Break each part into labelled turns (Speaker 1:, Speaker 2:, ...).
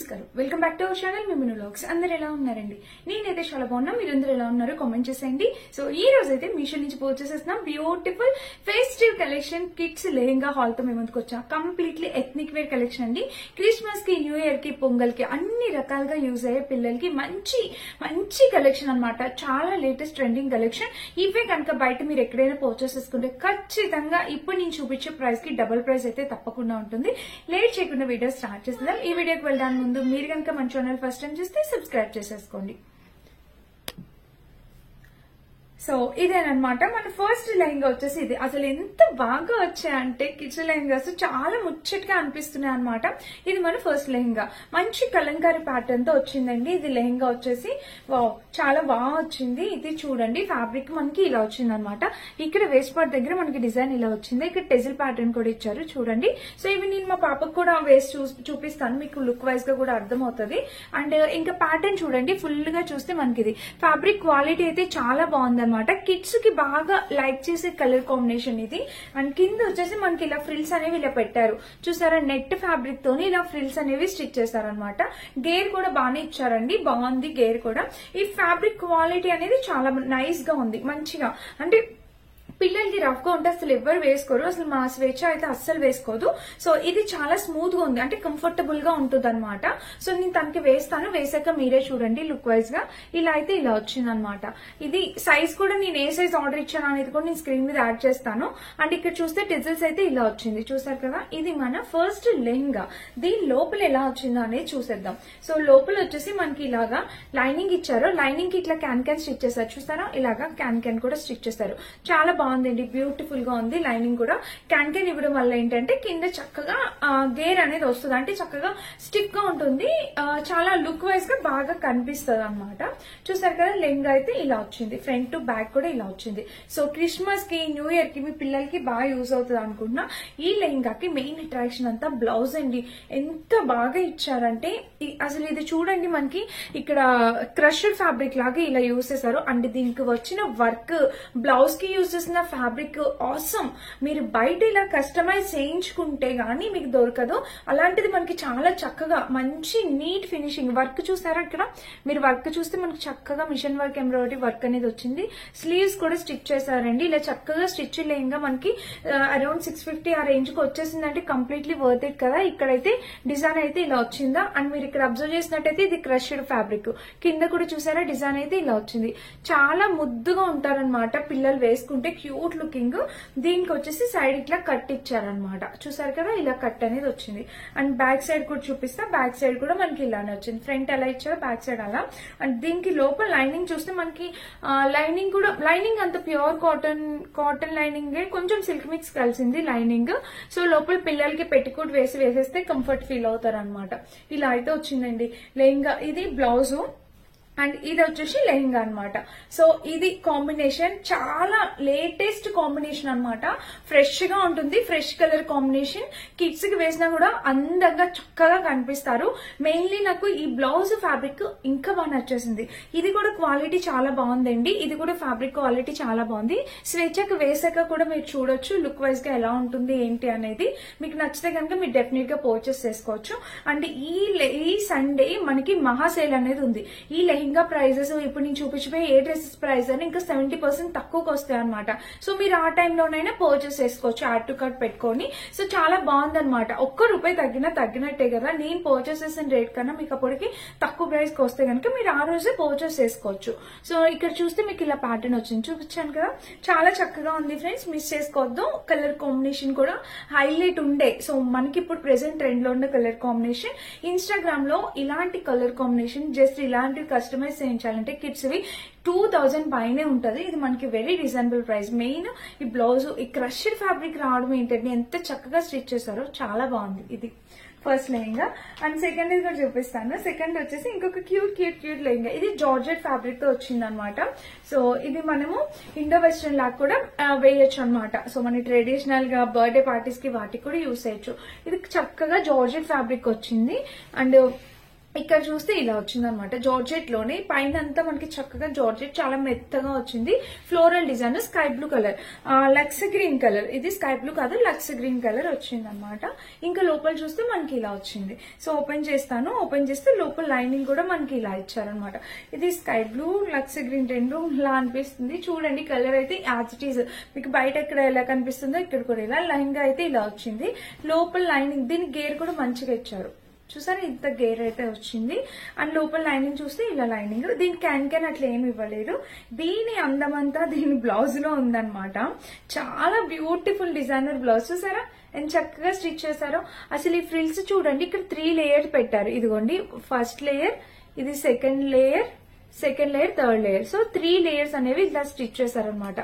Speaker 1: నమస్కారం, welcome back to our channel మిమిను vlogs. అందరు ఎలా ఉన్నారండి? నేనైతే చాలా బాగున్నా. మీరందరూ ఎలా ఉన్నారు కామెంట్ చేసేయండి. సో ఈ రోజు అయితే మీషో నుంచి పర్చేస్ చేస్తున్నాం beautiful festive collection kids lehenga hall తో మేము ముందుకు వచ్చాం. కంప్లీట్లీ ఎథ్నిక్ వేర్ కలెక్షన్ అండి. క్రిస్మస్ కి, న్యూ ఇయర్ కి, పొంగల్ కి అన్ని రకాలుగా యూజ్ అయ్యే పిల్లలకి మంచి మంచి కలెక్షన్ అన్నమాట. చాలా లేటెస్ట్ ట్రెండింగ్ కలెక్షన్. ఇవే కనుక బయట మీరు ఎక్కడైనా పర్చేస్ చేసుకుంటే ఖచ్చితంగా ఇప్పుడు నేను చూపించే ప్రైస్ కి డబుల్ ప్రైస్ అయితే తప్పకుండా ఉంటుంది. లేట్ చేయకుండా వీడియో స్టార్ట్ చేద్దాం. ఈ వీడియోకి వెళ్ళడానికి ముందు మీరు కనుక మన ఛానల్ ఫస్ట్ టైం చూస్తే సబ్స్క్రైబ్ చేసేసుకోండి. సో ఇదేనమాట మన ఫస్ట్ లెహంగా వచ్చేసి ఇది. అసలు ఎంత బాగా వచ్చాయంటే కిడ్స్ లెహంగాస్ చాలా ముచ్చటగా అనిపిస్తున్నాయి అనమాట. ఇది మన ఫస్ట్ లెహంగా. మంచి కలంకారీ ప్యాటర్న్ తో వచ్చిందండి. ఇది లెహంగా వచ్చేసి చాలా బాగా వచ్చింది. ఇది చూడండి, ఫ్యాబ్రిక్ మనకి ఇలా వచ్చింది అనమాట. ఇక్కడ వేస్ట్ పార్ట్ దగ్గర మనకి డిజైన్ ఇలా వచ్చింది. ఇక్కడ టెజిల్ ప్యాటర్న్ కూడా ఇచ్చారు చూడండి. సో ఇవి నేను మా పాపకు కూడా వేస్ట్ చూపిస్తాను, మీకు లుక్ వైజ్ గా కూడా అర్థమవుతుంది. అండ్ ఇంకా ప్యాటర్న్ చూడండి, ఫుల్ గా చూస్తే మనకి ఇది ఫ్యాబ్రిక్ క్వాలిటీ అయితే చాలా బాగుంది అనమాట. కిడ్స్ కి బాగా లైక్ చేసే కలర్ కాంబినేషన్ ఇది. అండ్ కింద వచ్చేసి మనకి ఇలా ఫ్రిల్స్ అనేవి ఇలా పెట్టారు చూసారా. నెట్ ఫ్యాబ్రిక్ తోని ఇలా ఫ్రిల్స్ అనేవి స్టిచ్ చేశారనమాట. గేర్ కూడా బాగానే ఇచ్చారండి, బాగుంది గేర్ కూడా. ఈ ఫ్యాబ్రిక్ క్వాలిటీ అనేది చాలా నైస్ గా ఉంది, మంచిగా. అంటే పిల్లలకి రఫ్ గా ఉంటే అసలు ఎవరు వేసుకోరు, అసలు మా స్వేచ్ఛ అయితే అస్సలు వేసుకోదు. సో ఇది చాలా స్మూత్ గా ఉంది, అంటే కంఫర్టబుల్ గా ఉంటుంది అనమాట. సో నేను తనకి వేస్తాను, వేసాక మీరే చూడండి లుక్ వైజ్ గా. ఇలా అయితే ఇలా వచ్చింది అనమాట. ఇది సైజ్ కూడా నేను ఏ సైజ్ ఆర్డర్ ఇచ్చాను అనేది కూడా నేను స్క్రీన్ మీద యాడ్ చేస్తాను. అండ్ ఇక్కడ చూస్తే టెజిల్స్ అయితే ఇలా వచ్చింది చూసారు కదా. ఇది మన ఫస్ట్ లెహంగా. దీని లోపల ఎలా వచ్చిందో అనేది చూసేద్దాం. సో లోపల వచ్చేసి మనకి ఇలాగా లైనింగ్ ఇచ్చారు. లైనింగ్ కి ఇట్లా క్యాన్ స్టిచ్ చేశారు చూస్తారా. ఇలాగా క్యాన్ కూడా స్టిచ్ చేశారు. చాలా బాగుందండి, బ్యూటిఫుల్ గా ఉంది. లైనింగ్ కూడా క్యాన్ ఇవ్వడం వల్ల ఏంటంటే కింద చక్కగా గేర్ అనేది వస్తుంది, అంటే చక్కగా స్టిఫ్ గా ఉంటుంది. చాలా లుక్ వైజ్ గా బాగా కనిపిస్తుంది అనమాట. చూసారు కదా, లెహంగా అయితే ఇలా వచ్చింది. ఫ్రంట్ టు బ్యాక్ కూడా ఇలా వచ్చింది. సో క్రిస్మస్ కి, న్యూ ఇయర్ కి మీ పిల్లలకి బాగా యూజ్ అవుతుంది అనుకుంటున్నా. ఈ లెహంగాకి మెయిన్ అట్రాక్షన్ అంతా బ్లౌజ్ అండి. ఎంత బాగా ఇచ్చారంటే అసలు ఇది చూడండి, మనకి ఇక్కడ క్రషర్ ఫ్యాబ్రిక్ లాగా ఇలా యూజ్ చేశారు. అండ్ దీనికి వచ్చిన వర్క్, బ్లౌజ్ కి యూజ్ చేసిన ఫ్యాబ్రిక్ ఆసమ్. మీరు బయట ఇలా కస్టమైజ్ చేయించుకుంటే గానీ మీకు దొరకదు. అలాంటిది మనకి చాలా చక్కగా మంచి నీట్ ఫినిషింగ్ వర్క్ చూసారా. ఇక్కడ మీరు వర్క్ చూస్తే మనకి చక్కగా మిషన్ వర్క్, ఎంబ్రాయిడరీ వర్క్ అనేది వచ్చింది. స్లీవ్స్ కూడా స్టిచ్ చేశారండి. ఇలా చక్కగా స్టిచ్ లెహంగా మనకి అరౌండ్ 650 ఆ రేంజ్ కి వచ్చేసిందంటే కంప్లీట్లీ వర్త్ ఇట్ కదా. ఇక్కడైతే డిజైన్ అయితే ఇలా వచ్చిందా. అండ్ మీరు ఇక్కడ అబ్జర్వ్ చేసినట్టయితే ఇది క్రష్డ్ ఫ్యాబ్రిక్. కింద కూడా చూసారా డిజైన్ అయితే ఇలా వచ్చింది. చాలా ముద్దుగా ఉంటారనమాట పిల్లలు వేసుకుంటే, క్యూట్ లుకింగ్. దీనికి వచ్చేసి సైడ్ ఇట్లా కట్ ఇచ్చారనమాట చూసారు కదా. ఇలా కట్ అనేది వచ్చింది. అండ్ బ్యాక్ సైడ్ కూడా చూపిస్తా. బ్యాక్ సైడ్ కూడా మనకి ఇలానే వచ్చింది. ఫ్రంట్ ఎలా ఇచ్చారో బ్యాక్ సైడ్ అలా. అండ్ దీనికి లోపల లైనింగ్ చూస్తే మనకి లైనింగ్ కూడా, లైనింగ్ అంత ప్యూర్ కాటన్ లైనింగ్, కొంచెం సిల్క్ మిక్స్ కలిసింది లైనింగ్. సో లోపల పిల్లలకి పెట్టికోట్ వేసేస్తే కంఫర్ట్ ఫీల్ అవుతారు అనమాట. ఇలా అయితే వచ్చిందండి లెహంగా. ఇది బ్లౌజు అండ్ ఇది వచ్చేసి లెహంగా అనమాట. సో ఇది కాంబినేషన్ చాలా లేటెస్ట్ కాంబినేషన్ అనమాట. ఫ్రెష్ గా ఉంటుంది, ఫ్రెష్ కలర్ కాంబినేషన్. కిడ్స్ కి వేసినా కూడా అందంగా చక్కగా కనిపిస్తారు. మెయిన్లీ నాకు ఈ బ్లౌజ్ ఫ్యాబ్రిక్ ఇంకా బాగా నచ్చేసింది. ఇది కూడా క్వాలిటీ చాలా బాగుందండి. ఇది కూడా ఫ్యాబ్రిక్ క్వాలిటీ చాలా బాగుంది. స్వేచ్ఛకు వేసాక కూడా మీరు చూడొచ్చు లుక్ వైజ్ గా ఎలా ఉంటుంది ఏంటి అనేది. మీకు నచ్చితే కనుక మీరు డెఫినెట్ గా పర్చేస్ చేసుకోవచ్చు. అండ్ ఈ సండే మనకి మహా సేల్ అనేది ఉంది. ఈ లెహంగా ప్రైజెస్ ఇప్పుడు నేను చూపించిపోయి ఏ డ్రెస్సెస్ ప్రైస్ అని ఇంకా 70% తక్కువకి వస్తాయి అనమాట. సో మీరు ఆ టైంలోనైనా పర్చేస్ చేసుకోవచ్చు, యాడ్ టు కార్ట్ పెట్టుకొని. సో చాలా బాగుందనమాట. ₹1 తగ్గినట్టే కదా. నేను పర్చేస్ చేసిన రేట్ కన్నా మీకు అప్పటికి తక్కువ ప్రైస్ కి వస్తే కనుక మీరు ఆ రోజే పర్చేస్ చేసుకోవచ్చు. సో ఇక్కడ చూస్తే మీకు ఇలా ప్యాటర్న్ వచ్చింది, చూపించాను కదా. చాలా చక్కగా ఉంది ఫ్రెండ్స్, మిస్ చేసుకోవద్దు. కలర్ కాంబినేషన్ కూడా హైలైట్ ఉండే. సో మనకి ఇప్పుడు ప్రెసెంట్ ట్రెండ్ లో ఉన్న కలర్ కాంబినేషన్. ఇన్స్టాగ్రామ్ లో ఇలాంటి కలర్ కాంబినేషన్ జస్ట్ ఇలాంటి కస్టమైజ్ చేయించాలంటే కిడ్స్ వి 2000 పైనే ఉంటది. ఇది మనకి వెరీ రీజనబుల్ ప్రైస్. మెయిన్ ఈ బ్లౌజ్, ఈ క్రష్డ్ ఫ్యాబ్రిక్ రావడం ఏంటంటే ఎంత చక్కగా స్టిచ్ చేశారో చాలా బాగుంది. ఇది ఫస్ట్ లెహంగా. అండ్ సెకండ్ ఇది కూడా చూపిస్తాను. సెకండ్ వచ్చేసి ఇంకొక క్యూట్ లెహంగా. ఇది జార్జెట్ ఫ్యాబ్రిక్ తో వచ్చింది అనమాట. సో ఇది మనము ఇండో వెస్టర్న్ లాగా కూడా వేయొచ్చు అనమాట. సో మన ట్రెడిషనల్ గా బర్త్డే పార్టీస్ కి వాటికి కూడా యూస్ చేయొచ్చు. ఇది చక్కగా జార్జెట్ ఫ్యాబ్రిక్ వచ్చింది. అండ్ ఇక్కడ చూస్తే ఇలా వచ్చింది అనమాట. జార్జెట్ లోనే పైన అంతా మనకి చక్కగా జార్జెట్ చాలా మెత్తగా వచ్చింది. Floral design sky blue colour, లక్స్ గ్రీన్ కలర్, ఇది స్కై బ్లూ కాదు లక్స్ గ్రీన్ కలర్ వచ్చింది అనమాట. ఇంకా లోపల చూస్తే మనకి ఇలా వచ్చింది. సో ఓపెన్ చేస్తాను. ఓపెన్ చేస్తే లోపల లైనింగ్ కూడా మనకి ఇలా ఇచ్చారనమాట. ఇది స్కై బ్లూ లక్స్ గ్రీన్ రెండు ఇలా అనిపిస్తుంది. చూడండి కలర్ అయితే యాజ్ ఇట్ ఈజ్ మీకు బయట ఎక్కడ ఎలా కనిపిస్తుందో ఇక్కడ కూడా ఇలా. లెహంగా అయితే ఇలా వచ్చింది. లోపల లైనింగ్ దీనికి గేర్ కూడా మంచిగా ఇచ్చారు. చూసారా ఇంత గేర్ అయితే వచ్చింది. అండ్ లోపల లైనింగ్ చూస్తే ఇలా లైనింగ్. దీని క్యాన్ అట్లా ఏమి ఇవ్వలేదు. దీని అందమంతా దీని బ్లౌజ్ లో ఉందన్నమాట. చాలా బ్యూటిఫుల్ డిజైనర్ బ్లౌజ్. చూసారా ఎంత చక్కగా స్టిచ్ చేశారో. అసలు ఈ ఫ్రిల్స్ చూడండి ఇక్కడ 3 లేయర్స్ పెట్టారు. ఇదిగోండి ఫస్ట్ లేయర్, ఇది second layer, third layer. So 3 layers అనేవి ఇలా స్టిచ్ చేశారనమాట.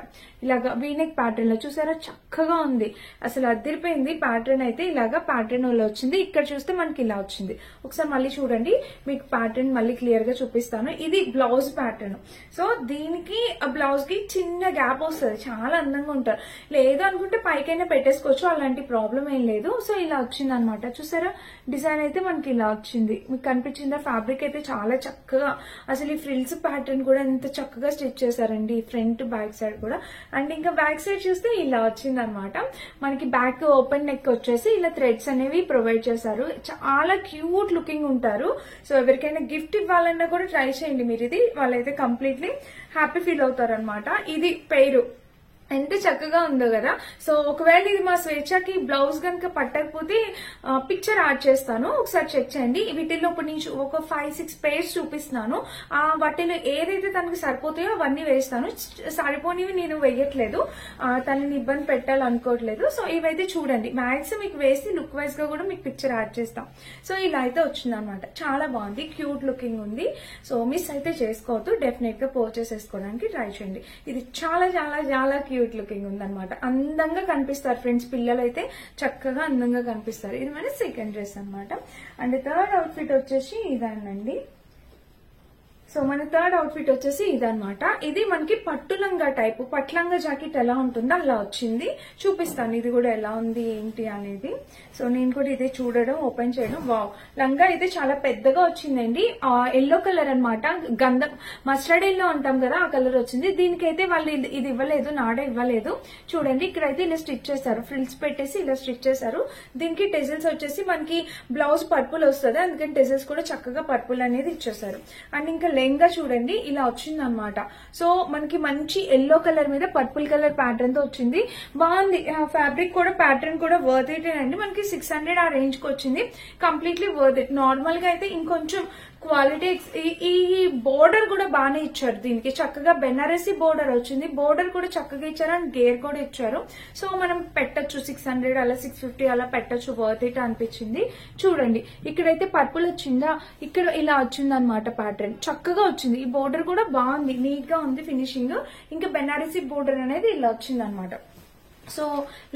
Speaker 1: ఇలాగా వీనెక్ ప్యాటర్న్ లో చూసారా చక్కగా ఉంది. అసలు అదిరిపోయింది. ప్యాటర్న్ అయితే ఇలాగా ప్యాటర్న్ లో వచ్చింది. ఇక్కడ చూస్తే మనకి ఇలా వచ్చింది. ఒకసారి మళ్ళీ చూడండి మీకు ప్యాటర్న్ మళ్ళీ క్లియర్ గా చూపిస్తాను. ఇది బ్లౌజ్ ప్యాటర్న్. సో దీనికి బ్లౌజ్ కి చిన్న గ్యాప్ వస్తుంది. చాలా అందంగా ఉంటారు. లేదు అనుకుంటే పైకైనా పెట్టేసుకోవచ్చు. అలాంటి ప్రాబ్లం ఏం లేదు. సో ఇలా వచ్చింది అనమాట. చూసారా డిజైన్ అయితే మనకి ఇలా వచ్చింది. మీకు కనిపించిందా? ఫ్యాబ్రిక్ అయితే చాలా చక్కగా, అసలు ఈ ఫ్రిల్స్ ప్యాటర్న్ కూడా ఎంత చక్కగా స్టిచ్ చేశారండి ఫ్రంట్ బ్యాక్ సైడ్ కూడా. అండ్ ఇంకా బ్యాక్ సైడ్ చూస్తే ఇలా వచ్చింది అనమాట. మనకి బ్యాక్ ఓపెన్ నెక్ వచ్చేసి ఇలా థ్రెడ్స్ అనేవి ప్రొవైడ్ చేశారు. చాలా క్యూట్ లుకింగ్ ఉంటారు. సో ఎవరికైనా గిఫ్ట్ ఇవ్వాలన్నా కూడా ట్రై చేయండి మీరు. ఇది వాళ్ళైతే కంప్లీట్లీ హ్యాపీ ఫీల్ అవుతారు అనమాట. ఇది పేరు ఎంత చక్కగా ఉందో కదా. సో ఒకవేళ ఇది మా స్వేచ్ఛకి బ్లౌజ్ కనుక పట్టకపోతే పిక్చర్ యాడ్ చేస్తాను, ఒకసారి చెక్ చేయండి. వీటిల్లో ఇప్పుడు నేను ఒక 5-6 పేర్స్ చూపిస్తున్నాను. వాటిలో ఏదైతే తనకి సరిపోతాయో అవన్నీ వేస్తాను. సరిపోనివి నేను వేయట్లేదు, తనని ఇబ్బంది పెట్టాలనుకోవట్లేదు. సో ఇవైతే చూడండి మ్యాక్స్ మీకు వేసి లుక్ వైజ్ గా కూడా మీకు పిక్చర్ యాడ్ చేస్తాం. సో ఇలా అయితే వచ్చింది అనమాట. చాలా బాగుంది, క్యూట్ లుకింగ్ ఉంది. సో మిస్ అయితే చేసుకోవద్దు, డెఫినెట్ గా పర్చేస్ చేసుకోవడానికి ట్రై చేయండి. ఇది చాలా చాలా చాలా క్యూట్ లుకింగ్ ఉందన్నమాట. అందంగా కనిపిస్తారు ఫ్రెండ్స్. పిల్లలు అయితే చక్కగా అందంగా కనిపిస్తారు. ఇది మన సెకండ్ డ్రెస్ అనమాట. అండ్ థర్డ్ అవుట్ఫిట్ వచ్చేసి ఇదానండి. సో మన థర్డ్ అవుట్ఫిట్ వచ్చేసి ఇదనమాట. ఇది మనకి పట్టులంగా టైపు, పట్లంగా జాకెట్ ఎలా ఉంటుందో అలా వచ్చింది. చూపిస్తాను ఇది కూడా ఎలా ఉంది ఏంటి అనేది. సో నేను కూడా ఇదే చూడడం, ఓపెన్ చేయడం. వావ్, లంగా అయితే చాలా పెద్దగా వచ్చిందండి. ఎల్లో కలర్ అనమాట. గంధం మస్టర్డ్ ఎల్లో అంటాం కదా, ఆ కలర్ వచ్చింది. దీనికైతే వాళ్ళు ఇది ఇవ్వలేదు, నాడ ఇవ్వలేదు. చూడండి ఇక్కడైతే ఇలా స్టిచ్ చేశారు. ఫ్రిల్స్ పెట్టేసి ఇలా స్టిచ్ చేశారు. దీనికి టెజిల్స్ వచ్చేసి మనకి బ్లౌజ్ పర్పుల్ వస్తుంది, అందుకని టెజిల్స్ కూడా చక్కగా పర్పుల్ అనేది ఇచ్చేసారు. అండ్ ఇంకా లెహంగా చూడండి ఇలా వచ్చింది అనమాట. సో మనకి మంచి ఎల్లో కలర్ మీద పర్పుల్ కలర్ ప్యాటర్న్ తో వచ్చింది. బాగుంది. ఫ్యాబ్రిక్ కూడా ప్యాటర్న్ కూడా వర్త్ ఇట్ అండి. మనకి 600 ఆ రేంజ్ కి వచ్చింది. Completely worth it. నార్మల్ గా అయితే ఇంకొంచెం క్వాలిటీ. ఈ బోర్డర్ కూడా బాగానే ఇచ్చారు. దీనికి చక్కగా బెనారసీ బోర్డర్ వచ్చింది. బోర్డర్ కూడా చక్కగా ఇచ్చారు అండ్ గేర్ కూడా ఇచ్చారు. సో మనం పెట్టచ్చు 600 అలా 650 అలా పెట్టచ్చు. వర్త్ ఇట్ అనిపించింది. చూడండి ఇక్కడైతే పర్పుల్ వచ్చిందా, ఇక్కడ ఇలా వచ్చింది అనమాట. ప్యాటర్న్ చక్కగా వచ్చింది. ఈ బోర్డర్ కూడా బాగుంది, నీట్ గా ఉంది ఫినిషింగ్. ఇంకా బెనారసీ బోర్డర్ అనేది ఇలా వచ్చింది అనమాట. సో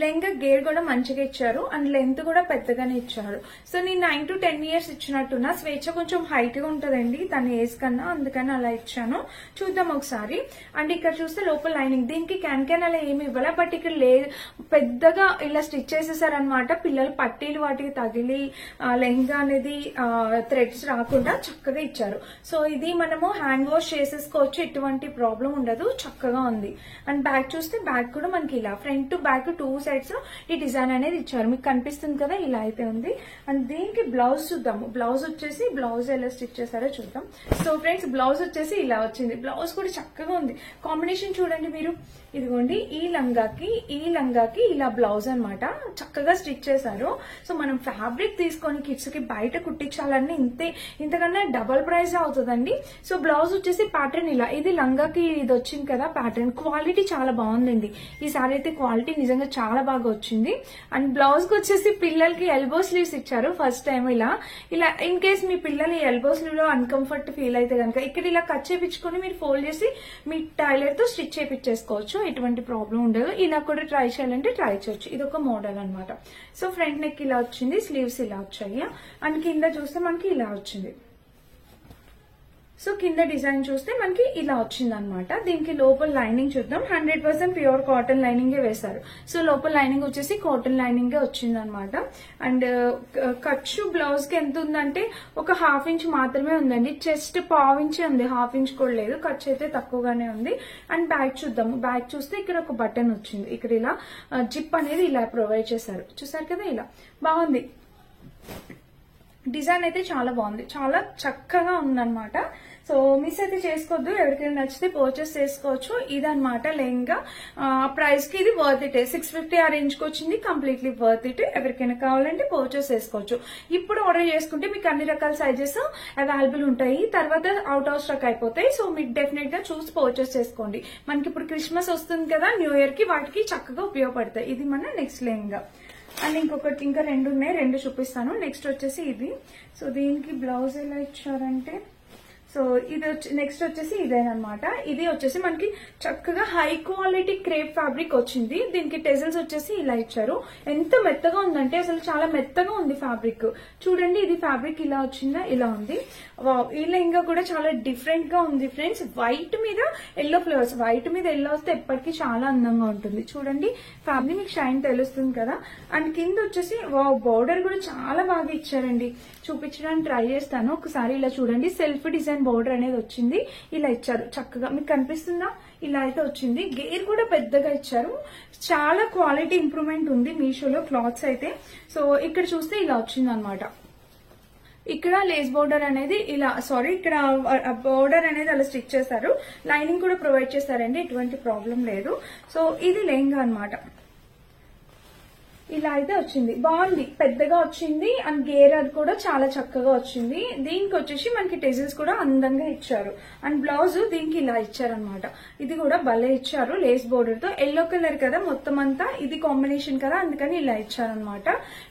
Speaker 1: లెంగా గేర్ కూడా మంచిగా ఇచ్చారు అండ్ లెంత్ కూడా పెద్దగానే ఇచ్చారు. సో నేను 9 to 10 years ఇచ్చినట్టున్నా. స్వేచ్ఛ కొంచెం హైట్ గా ఉంటదండి తన ఏజ్ కన్నా, అందుకని అలా ఇచ్చాను. చూద్దాం ఒకసారి. అండ్ ఇక్కడ చూస్తే లోపల లైనింగ్, దీనికి క్యాన్ అలా ఏమి ఇవ్వాలా, బట్ ఇక్కడ పెద్దగా ఇలా స్టిచ్ చేసేసారనమాట. పిల్లలు పట్టీలు వాటికి తగిలి లెహంగా అనేది థ్రెడ్స్ రాకుండా చక్కగా ఇచ్చారు. సో ఇది మనము హ్యాండ్ వాష్ చేసేసుకోవచ్చు, ఎటువంటి ప్రాబ్లం ఉండదు. చక్కగా ఉంది. అండ్ బ్యాక్ చూస్తే బ్యాక్ కూడా మనకి ఇలా ఫ్రంట్ బ్యాక్ 2 sides ఈ డిజైన్ అనేది ఇచ్చారు. మీకు కనిపిస్తుంది కదా, ఇలా అయితే ఉంది. అండ్ దీనికి బ్లౌజ్ చూద్దాము. బ్లౌజ్ వచ్చేసి బ్లౌజ్ ఎలా స్టిచ్ చేశారో చూద్దాం. సో ఫ్రెండ్స్ బ్లౌజ్ వచ్చేసి ఇలా వచ్చింది. బ్లౌజ్ కూడా చక్కగా ఉంది. కాంబినేషన్ చూడండి మీరు. ఇదిగోండి ఈ లంగాకి ఇలా బ్లౌజ్ అనమాట. చక్కగా స్టిచ్ చేశారు. సో మనం ఫ్యాబ్రిక్ తీసుకొని కిడ్స్ కి బయట కుట్టించాలని ఇంతకన్నా డబల్ ప్రైస్ అవుతుందండి. సో బ్లౌజ్ వచ్చేసి ప్యాటర్న్ ఇలా, ఇది లంగాకి ఇది వచ్చింది కదా ప్యాటర్న్. క్వాలిటీ చాలా బాగుందండి. ఈ సారీ అయితే క్వాలిటీ నిజంగా చాలా బాగా వచ్చింది. అండ్ బ్లౌజ్ కి వచ్చేసి పిల్లలకి ఎల్బో స్లీవ్స్ ఇచ్చారు. ఫస్ట్ టైం ఇలా ఇన్ కేస్ మీ పిల్లలు ఎల్బో స్లీవ్ లో అన్కంఫర్ట్ ఫీల్ అయితే కనుక ఇక్కడ ఇలా కట్ చేపించుకొని మీరు ఫోల్డ్ చేసి మీ టైలర్ తో స్టిచ్ చేపించేసుకోవచ్చు. ఎటువంటి ప్రాబ్లం ఉండదు. ఇలా కూడా ట్రై చేయాలంటే ట్రై చేయొచ్చు. ఇది ఒక మోడల్ అనమాట. సో ఫ్రంట్ నెక్ ఇలా వచ్చింది, స్లీవ్స్ ఇలా వచ్చాయి. అండ్ కింద చూస్తే మనకి ఇలా వచ్చింది. సో కింద డిజైన్ చూస్తే మనకి ఇలా వచ్చింది అనమాట. దీనికి లోపల లైనింగ్ చూద్దాం. 100% ప్యూర్ కాటన్ లైనింగ్ వేశారు. సో లోపల లైనింగ్ వచ్చేసి కాటన్ లైనింగ్ వచ్చింది అనమాట. అండ్ ఖర్చు బ్లౌజ్ కి ఎంత ఉందంటే ఒక 1/2 ఇంచ్ మాత్రమే ఉందండి. చెస్ట్ 1/2 ఇంచ్ ఉంది, 1/2 ఇంచ్ కూడా లేదు. ఖర్చు అయితే తక్కువగానే ఉంది. అండ్ బ్యాక్ చూద్దాము. బ్యాక్ చూస్తే ఇక్కడ ఒక బటన్ వచ్చింది. ఇక్కడ ఇలా జిప్ అనేది ఇలా ప్రొవైడ్ చేశారు. చూసారు కదా, ఇలా బాగుంది. డిజైన్ అయితే చాలా బాగుంది, చాలా చక్కగా ఉందన్నమాట. సో మిస్ అయితే చేసుకోవద్దు. ఎవరికైనా నచ్చితే పర్చేస్ చేసుకోవచ్చు. ఇదన్నమాట లెహంగా. ప్రైస్ కి ఇది వర్త్ ఇట్. 650 ఆ రేంజ్ కి వచ్చింది. Completely worth it. ఎవరికైనా కావాలంటే పర్చేస్ చేసుకోవచ్చు. ఇప్పుడు ఆర్డర్ చేసుకుంటే మీకు అన్ని రకాల సైజెస్ అవైలబుల్ ఉంటాయి. తర్వాత అవుట్ ఆఫ్ స్టాక్ అయిపోతాయి. సో మీకు డెఫినెట్ గా చూసి పర్చేస్ చేసుకోండి. మనకి ఇప్పుడు క్రిస్మస్ వస్తుంది కదా, న్యూ ఇయర్ కి వాటికి చక్కగా ఉపయోగపడతాయి. ఇది మన నెక్స్ట్ లెహంగా. అండ్ ఇంకొకటి ఇంకా 2 ఉన్నాయి, 2 చూపిస్తాను. నెక్స్ట్ వచ్చేసి ఇది. సో దీనికి బ్లౌజ్ ఎలా ఇచ్చారంటే, సో ఇది నెక్స్ట్ వచ్చేసి ఇదేనమాట. ఇది వచ్చేసి మనకి చక్కగా హై క్వాలిటీ క్రేప్ ఫ్యాబ్రిక్ వచ్చింది. దీనికి టెజల్స్ వచ్చేసి ఇలా ఇచ్చారు. ఎంత మెత్తగా ఉందంటే అసలు చాలా మెత్తగా ఉంది ఫ్యాబ్రిక్. చూడండి, ఇది ఫ్యాబ్రిక్ ఇలా వచ్చిందా, ఇలా ఉంది. ఈ లెహంగా కూడా చాలా డిఫరెంట్ గా ఉంది ఫ్రెండ్స్. వైట్ మీద ఎల్లో ఫ్లవర్స్, వైట్ మీద ఎల్లో వస్తే ఎప్పటికీ చాలా అందంగా ఉంటుంది. చూడండి ఫ్యాబ్రిక్, మీకు షైన్ తెలుస్తుంది కదా. అండ్ కింద వచ్చేసి బోర్డర్ కూడా చాలా బాగా ఇచ్చారండి. చూపించడానికి ట్రై చేస్తాను. ఒకసారి ఇలా చూడండి, సెల్ఫ్ డిజైన్ బోర్డర్ అనేది వచ్చింది. ఇలా ఇచ్చారు చక్కగా, మీకు కనిపిస్తుందా, ఇలా అయితే వచ్చింది. గేర్ కూడా పెద్దగా ఇచ్చారు. చాలా క్వాలిటీ ఇంప్రూవ్మెంట్ ఉంది మీషోలో క్లాత్స్ అయితే. సో ఇక్కడ చూస్తే ఇలా వచ్చింది అనమాట. ఇక్కడ లేస్ బోర్డర్ అనేది ఇలా, సారీ, ఇక్కడ బోర్డర్ అనేది అలా స్టిచ్ చేశారు. లైనింగ్ కూడా ప్రొవైడ్ చేశారండి, ఎటువంటి ప్రాబ్లం లేదు. సో ఇది లెహంగా అనమాట. ఇలా అయితే వచ్చింది, బాగుంది, పెద్దగా వచ్చింది. అండ్ గేర్ అది కూడా చాలా చక్కగా వచ్చింది. దీనికి వచ్చేసి మనకి టెజిల్స్ కూడా అందంగా ఇచ్చారు. అండ్ బ్లౌజ్ దీనికి ఇలా ఇచ్చారనమాట. ఇది కూడా భలే ఇచ్చారు, లేస్ బోర్డర్ తో. ఎల్లో కలర్ కదా మొత్తం అంతా, ఇది కాంబినేషన్ కదా, అందుకని ఇలా ఇచ్చారనమాట.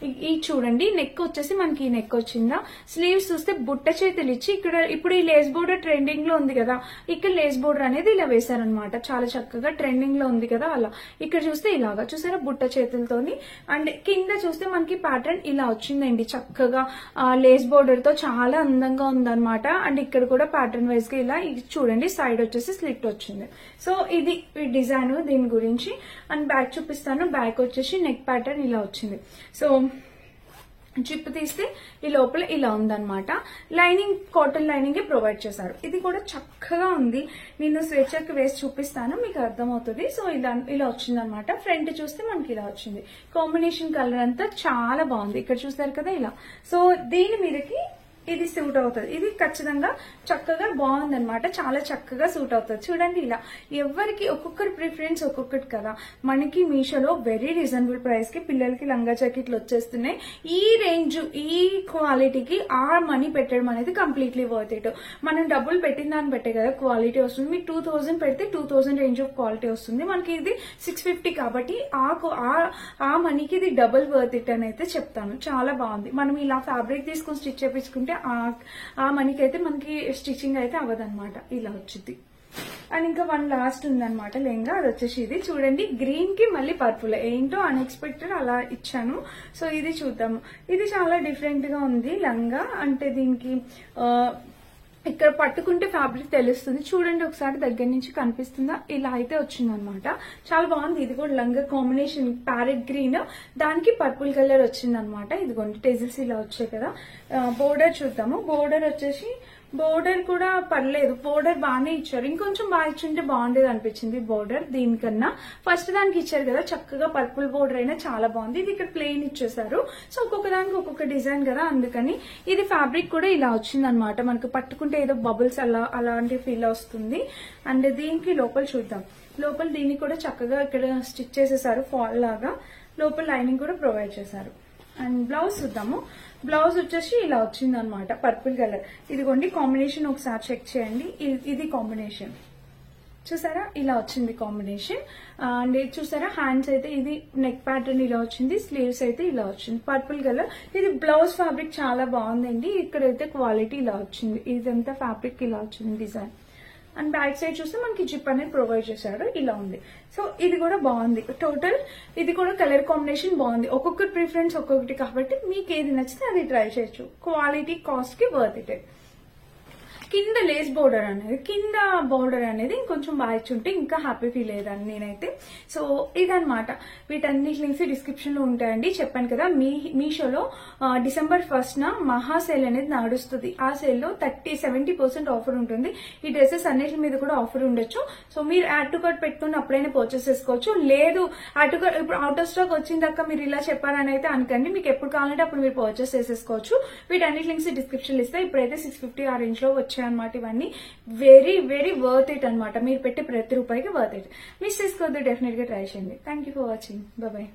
Speaker 1: ఇది చూడండి, నెక్ వచ్చేసి మనకి ఈ నెక్ వచ్చిందా. స్లీవ్స్ చూస్తే బుట్ట చేతులు ఇచ్చి, ఇక్కడ ఇప్పుడు ఈ లేస్ బోర్డర్ ట్రెండింగ్ లో ఉంది కదా, ఇక్కడ లేస్ బోర్డర్ అనేది ఇలా వేశారనమాట. చాలా చక్కగా ట్రెండింగ్ లో ఉంది కదా, అలా. ఇక్కడ చూస్తే ఇలాగా చూసారా, బుట్ట చేతులతోని. అండ్ కింద చూస్తే మనకి ప్యాటర్న్ ఇలా వచ్చిందండి, చక్కగా లేస్ బోర్డర్ తో చాలా అందంగా ఉందన్నమాట. అండ్ ఇక్కడ కూడా ప్యాటర్న్ వైజ్ గా ఇలా, ఇది చూడండి సైడ్ వచ్చేసి స్లిట్ వచ్చింది. సో ఇది డిజైన్ దీని గురించి. అండ్ బ్యాక్ చూపిస్తాను. బ్యాక్ వచ్చేసి నెక్ ప్యాటర్న్ ఇలా వచ్చింది. సో జిప్ తీస్తే ఈ లోపల ఇలా ఉందన్నమాట. లైనింగ్ కాటన్ లైనింగ్ ప్రొవైడ్ చేశారు. ఇది కూడా చక్కగా ఉంది. నేను స్వేచ్ఛకి వేసి చూపిస్తాను, మీకు అర్థమవుతుంది. సో ఇలా వచ్చింది అనమాట. ఫ్రంట్ చూస్తే మనకి ఇలా వచ్చింది. కాంబినేషన్ కలర్ అంతా చాలా బాగుంది. ఇక్కడ చూస్తారు కదా, ఇలా. సో దీని మీదకి ఇది సూట్ అవుతుంది. ఇది ఖచ్చితంగా చక్కగా బాగుంది అనమాట. చాలా చక్కగా సూట్ అవుతుంది. చూడండి ఇలా, ఎవరికి ఒక్కొక్కరి ప్రిఫరెన్స్ ఒక్కొక్కటి కదా. మనకి మీషోలో వెరీ రీజనబుల్ ప్రైస్ కి పిల్లలకి లంగా జాకెట్లు వచ్చేస్తున్నాయి. ఈ రేంజ్, ఈ క్వాలిటీకి ఆ మనీ పెట్టడం అనేది కంప్లీట్లీ వర్త్ ఇట్. మనం డబ్బులు పెట్టిన దాన్ని బట్టే కదా క్వాలిటీ వస్తుంది. మీకు 2000 పెడితే 2000 రేంజ్ ఆఫ్ క్వాలిటీ వస్తుంది. మనకి ఇది 650 కాబట్టి ఆ మనీకి ఇది డబుల్ వర్త్ ఇట్ అని అయితే చెప్తాను. చాలా బాగుంది. మనం ఇలా ఫ్యాబ్రిక్ తీసుకుని స్టిచ్ చేపించుకుంటే ఆ మనీకి అయితే మనకి స్టిచ్చింగ్ అయితే అవ్వదన్నమాట. ఇలా వచ్చింది. అండ్ ఇంకా వన్ లాస్ట్ ఉందన్నమాట లెహంగా. అది వచ్చేసి ఇది చూడండి, గ్రీన్ కి మళ్ళీ పర్పుల్, ఏంటో అన్ఎక్స్పెక్టెడ్ అలా ఇచ్చాను. సో ఇది చూద్దాము. ఇది చాలా డిఫరెంట్ గా ఉంది లంగా. అంటే దీనికి ఇక్కడ పట్టుకుంటే ఫ్యాబ్రిక్ తెలుస్తుంది. చూడండి ఒకసారి దగ్గర నుంచి కనిపిస్తుందా, ఇలా అయితే వచ్చింది అనమాట. చాలా బాగుంది. ఇది కూడా లంగా కాంబినేషన్ ప్యారెట్ గ్రీన్, దానికి పర్పుల్ కలర్ వచ్చింది అనమాట. ఇదిగోండి టెజిల్స్ ఇలా వచ్చాయి కదా. బోర్డర్ చూద్దాము. బోర్డర్ వచ్చేసి, బోర్డర్ కూడా పర్లేదు, బోర్డర్ బాగానే ఇచ్చారు. ఇంకొంచెం బాగా ఇచ్చుంటే బాగుండేది అనిపించింది బోర్డర్ దీనికన్నా. ఫస్ట్ దానికి ఇచ్చారు కదా చక్కగా పర్పుల్ బోర్డర్ అయినా చాలా బాగుంది. ఇది ఇక్కడ ప్లెయిన్ ఇచ్చేసారు. సో ఒక్కొక్క దానికి ఒక్కొక్క డిజైన్ కదా, అందుకని. ఇది ఫ్యాబ్రిక్ కూడా ఇలా వచ్చింది అనమాట. మనకు పట్టుకుంటే ఏదో బబుల్స్ అలాంటి ఫీల్ వస్తుంది. అండ్ దీనికి లోపల చూద్దాం. లోపల దీనికి కూడా చక్కగా ఇక్కడ స్టిచ్ చేసేసారు ఫాల్ లాగా. లోపల లైనింగ్ కూడా ప్రొవైడ్ చేశారు. అండ్ బ్లౌజ్ చూద్దాము. బ్లౌజ్ వచ్చేసి ఇలా వచ్చింది అనమాట, పర్పుల్ కలర్. ఇదిగోండి కాంబినేషన్ ఒకసారి చెక్ చేయండి. ఇది కాంబినేషన్ చూసారా, ఇలా వచ్చింది కాంబినేషన్. అండ్ చూసారా హ్యాండ్స్ అయితే ఇది నెక్ ప్యాటర్న్ ఇలా వచ్చింది, స్లీవ్స్ అయితే ఇలా వచ్చింది పర్పుల్ కలర్. ఇది బ్లౌజ్ ఫ్యాబ్రిక్ చాలా బాగుందండి. ఇక్కడైతే క్వాలిటీ ఇలా వచ్చింది. ఇదంతా ఫ్యాబ్రిక్ ఇలా వచ్చింది డిజైన్. అండ్ బ్యాక్ సైడ్ చూస్తే మనకి జిప్ అనేది ప్రొవైడ్ చేశారు. ఇలా ఉంది. సో ఇది కూడా బాగుంది. టోటల్ ఇది కూడా కలర్ కాంబినేషన్ బాగుంది. ఒక్కొక్కటి ప్రిఫరెన్స్ ఒక్కొక్కటి కాబట్టి మీకు ఏది నచ్చితే అది ట్రై చేయొచ్చు. క్వాలిటీ కాస్ట్ కి వర్త్ ఇట్. కింద లేస్ బోర్డర్ అనేది ఇంకొంచెం బాగా ఇచ్చుంటే ఇంకా హ్యాపీ ఫీల్ అయ్యేదాన్ని నేనైతే. సో ఇదనమాట, వీటన్నిటి లింక్స్ డిస్క్రిప్షన్ లో ఉంటాయండి. చెప్పాను కదా, మీషోలో December 1st మహా సేల్ అనేది నడుస్తుంది. ఆ సేల్ లో 70% ఆఫర్ ఉంటుంది. ఈ డ్రెస్సెస్ అన్నిటి మీద కూడా ఆఫర్ ఉండొచ్చు. సో మీరు యాడ్ టు కార్ట్ పెట్టుకుని అప్పుడైనా పర్చేస్ చేసుకోవచ్చు. లేదు యాడ్ టు కార్ట్ ఇప్పుడు అవుట్ ఆఫ్ స్టాక్ వచ్చిన దాకా మీరు ఇలా చెప్పారని అయితే అనకండి, మీకు ఎప్పుడు కావాలంటే అప్పుడు మీరు పర్చేస్ చేసేసుకోవచ్చు. వీటన్నిటి లింక్స్ డిస్క్రిప్షన్ ఇస్తే ఇప్పుడైతే 650 ఆ రేంజ్ లో వచ్చాయన్నమాట. ఇవన్నీ వెరీ వెరీ వర్త్ ఇట్ అనమాట. మీరు పెట్టే ప్రతి రూపాయికి వర్త్ ఇట్. మిస్ చేసుకోవద్దు, డెఫినెట్ గా ట్రై చేయండి. Thank you for watching. Bye.